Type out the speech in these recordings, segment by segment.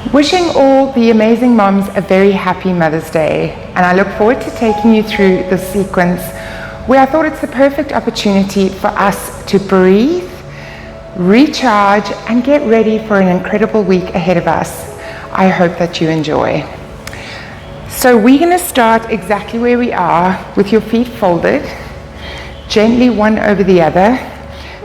Wishing all the amazing moms a very happy Mother's Day, and I look forward to taking you through this sequence where I thought it's the perfect opportunity for us to breathe, recharge, and get ready for an incredible week ahead of us. I hope that you enjoy. So we're going to start exactly where we are, with your feet folded, gently one over the other.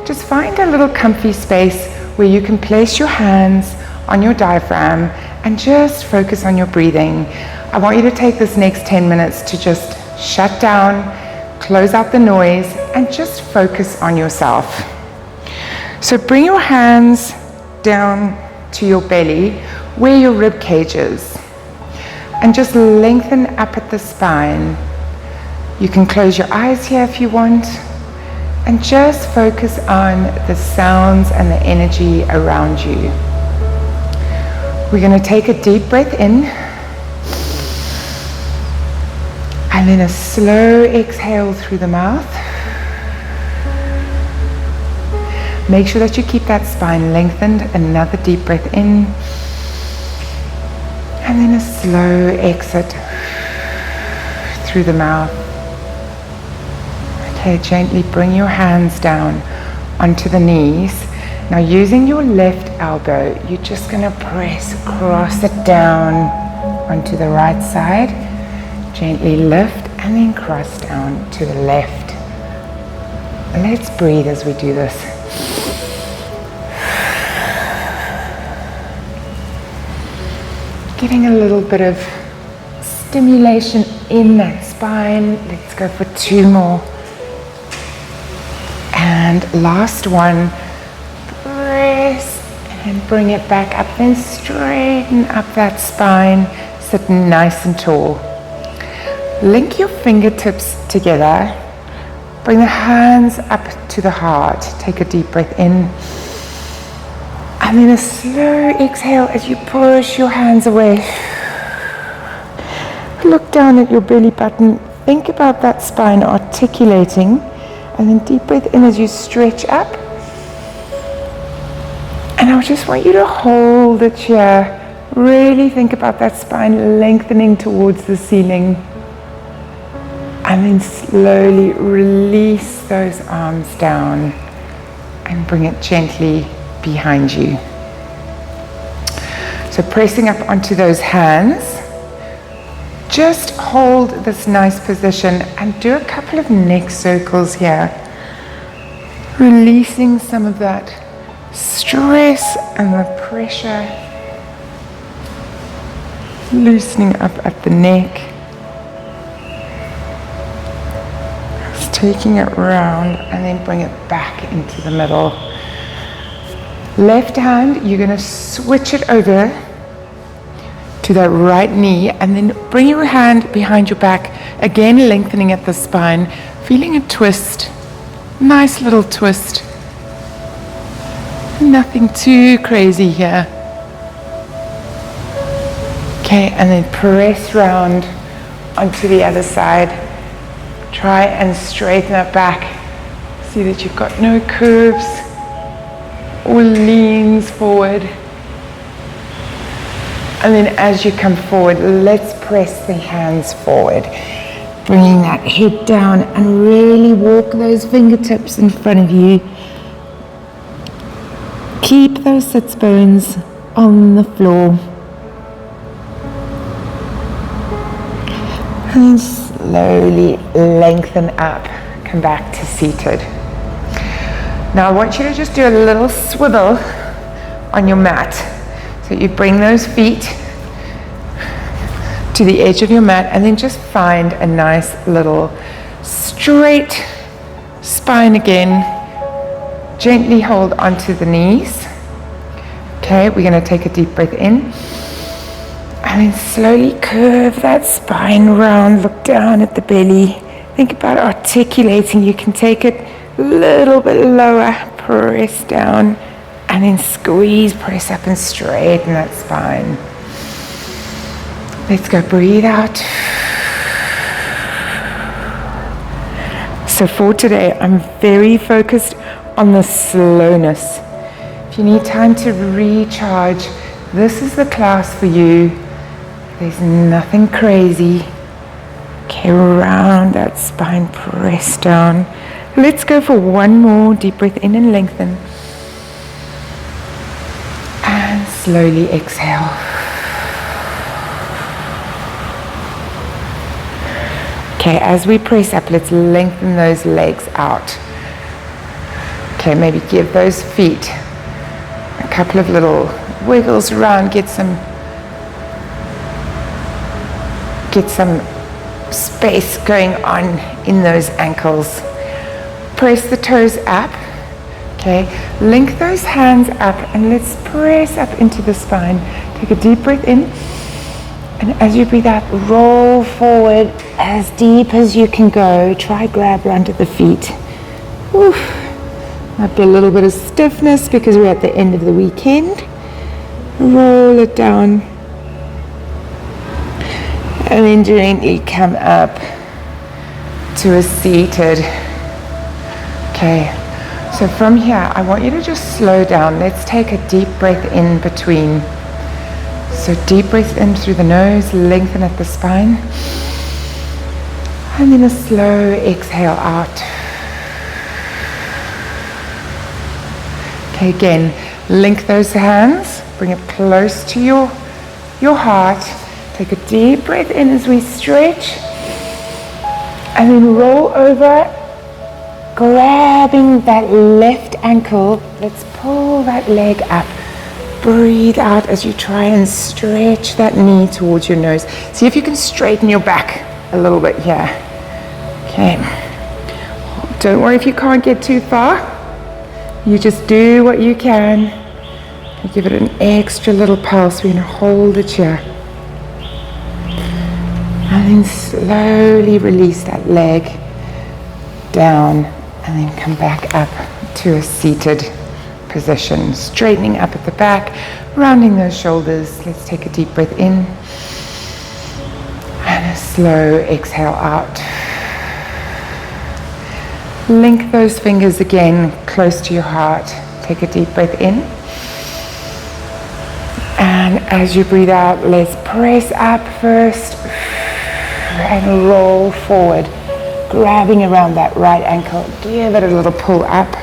Just find a little comfy space where you can place your hands on your diaphragm and just focus on your breathing. I want you to take this next 10 minutes to just shut down, close out the noise, and just focus on yourself. So bring your hands down to your belly where your rib cage is, and just lengthen up at the spine. You can close your eyes here if you want, and just focus on the sounds and the energy around you. We're going to take a deep breath in, and then a slow exhale through the mouth. Make sure that you keep that spine lengthened. Another deep breath in, and then a slow exit through the mouth. Okay, gently bring your hands down onto the knees. Now, using your left elbow, you're just going to cross it down onto the right side. Gently lift and then cross down to the left. Let's breathe as we do this. Getting a little bit of stimulation in that spine. Let's go for 2 more. And last one. Press and bring it back up, then straighten up that spine, sit nice and tall. Link your fingertips together, bring the hands up to the heart, take a deep breath in, and then a slow exhale as you push your hands away. Look down at your belly button, think about that spine articulating, and then deep breath in as you stretch up. And I just want you to hold it here. Really think about that spine lengthening towards the ceiling. And then slowly release those arms down and bring it gently behind you. So pressing up onto those hands, just hold this nice position and do a couple of neck circles here. Releasing some of that stress and the pressure, loosening up at the neck, just taking it round and then bring it back into the middle. Left hand, you're going to switch it over to that right knee and then bring your hand behind your back, again lengthening at the spine, feeling a twist, nice little twist. Nothing too crazy here. Okay, and then press round onto the other side. Try and straighten it back. See that you've got no curves or leans forward. And then as you come forward, let's press the hands forward. Bringing that head down and really walk those fingertips in front of you. Keep those sits bones on the floor. And slowly lengthen up. Come back to seated. Now I want you to just do a little swivel on your mat. So you bring those feet to the edge of your mat and then just find a nice little straight spine again. Gently hold onto the knees. Okay, we're going to take a deep breath in. And then slowly curve that spine round. Look down at the belly. Think about articulating. You can take it a little bit lower. Press down. And then squeeze, press up and straighten that spine. Let's go, breathe out. So for today, I'm very focused on the slowness. If you need time to recharge, This is the class for you. There's nothing crazy. Okay, round that spine, press down. Let's go for one more deep breath in and lengthen. And slowly exhale. Okay, as we press up, let's lengthen those legs out. Okay, maybe give those feet a couple of little wiggles around, get some space going on in those ankles. Press the toes up. Okay, link those hands up and let's press up into the spine. Take a deep breath in, and as you breathe out, roll forward as deep as you can go. Try grab onto the feet. Oof. Might be a little bit of stiffness because we're at the end of the weekend. Roll it down. And then gently come up to a seated. Okay, so from here, I want you to just slow down. Let's take a deep breath in between. So deep breath in through the nose, lengthen at the spine. And then a slow exhale out. Okay, again, link those hands, bring it close to your heart. Take a deep breath in as we stretch. And then roll over, grabbing that left ankle. Let's pull that leg up. Breathe out as you try and stretch that knee towards your nose. See if you can straighten your back a little bit here. Okay. Don't worry if you can't get too far. You just do what you can. You give it an extra little pulse. We're going to hold it here. And then slowly release that leg down and then come back up to a seated position. Straightening up at the back, rounding those shoulders. Let's take a deep breath in and a slow exhale out. Link those fingers again close to your heart. Take a deep breath in. And as you breathe out, let's press up first and roll forward, grabbing around that right ankle. Give it a little pull up.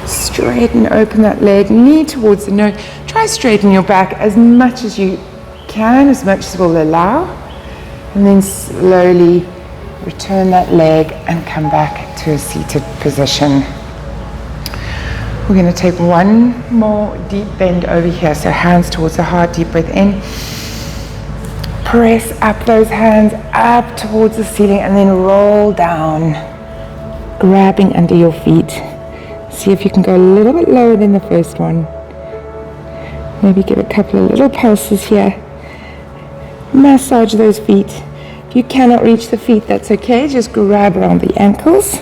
Straighten, open that leg, knee towards the nose. Try straighten your back as much as you can, as much as will allow. And then slowly return that leg and come back to a seated position. We're going to take one more deep bend over here. So hands towards the heart, deep breath in. Press up those hands up towards the ceiling and then roll down, grabbing under your feet. See if you can go a little bit lower than the first one. Maybe give a couple of little pulses here. Massage those feet. If you cannot reach the feet, that's okay. Just grab around the ankles.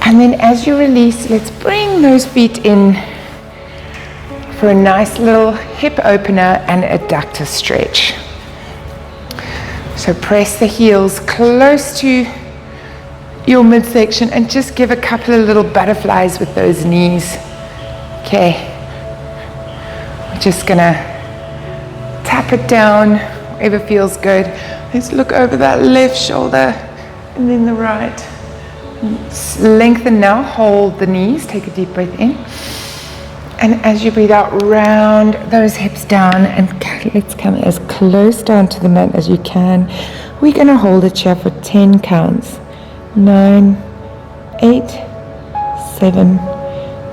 And then as you release, let's bring those feet in for a nice little hip opener and adductor stretch. So press the heels close to your midsection and just give a couple of little butterflies with those knees. Okay. We're just gonna tap it down wherever feels good. Let's look over that left shoulder and then the right. Lengthen now, hold the knees, take a deep breath in. And as you breathe out, round those hips down and let's come as close down to the mat as you can. We're gonna hold it here for 10 counts. 9, 8, 7,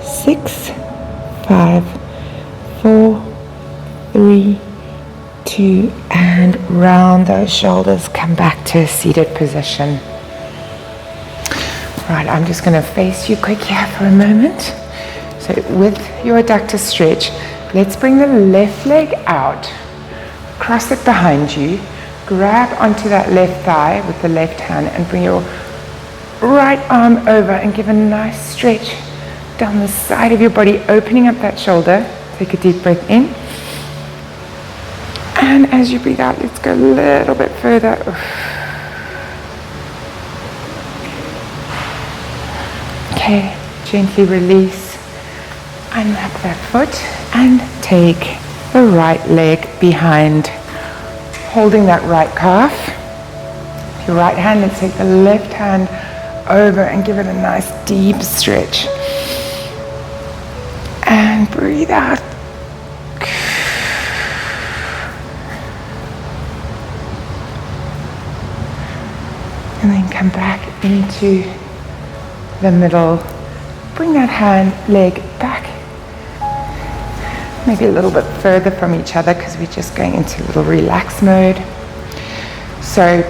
6, 5, 4, 3, 2, and round those shoulders, come back to a seated position. Right, I'm just going to face you quick here for a moment. So with your adductor stretch, let's bring the left leg out, cross it behind you, grab onto that left thigh with the left hand and bring your right arm over and give a nice stretch down the side of your body, opening up that shoulder. Take a deep breath in. And as you breathe out, let's go a little bit further. Okay, Gently release, unwrap that foot, and take the right leg behind, holding that right calf. Your right hand, let's take the left hand over and give it a nice deep stretch. And breathe out. And then come back into the middle. Bring that leg back. Maybe a little bit further from each other because we're just going into a little relax mode. So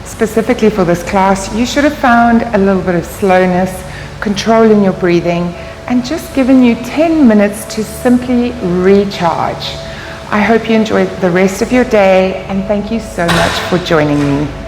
specifically for this class, you should have found a little bit of slowness, control in your breathing, and just given you 10 minutes to simply recharge. I hope you enjoy the rest of your day, and thank you so much for joining me.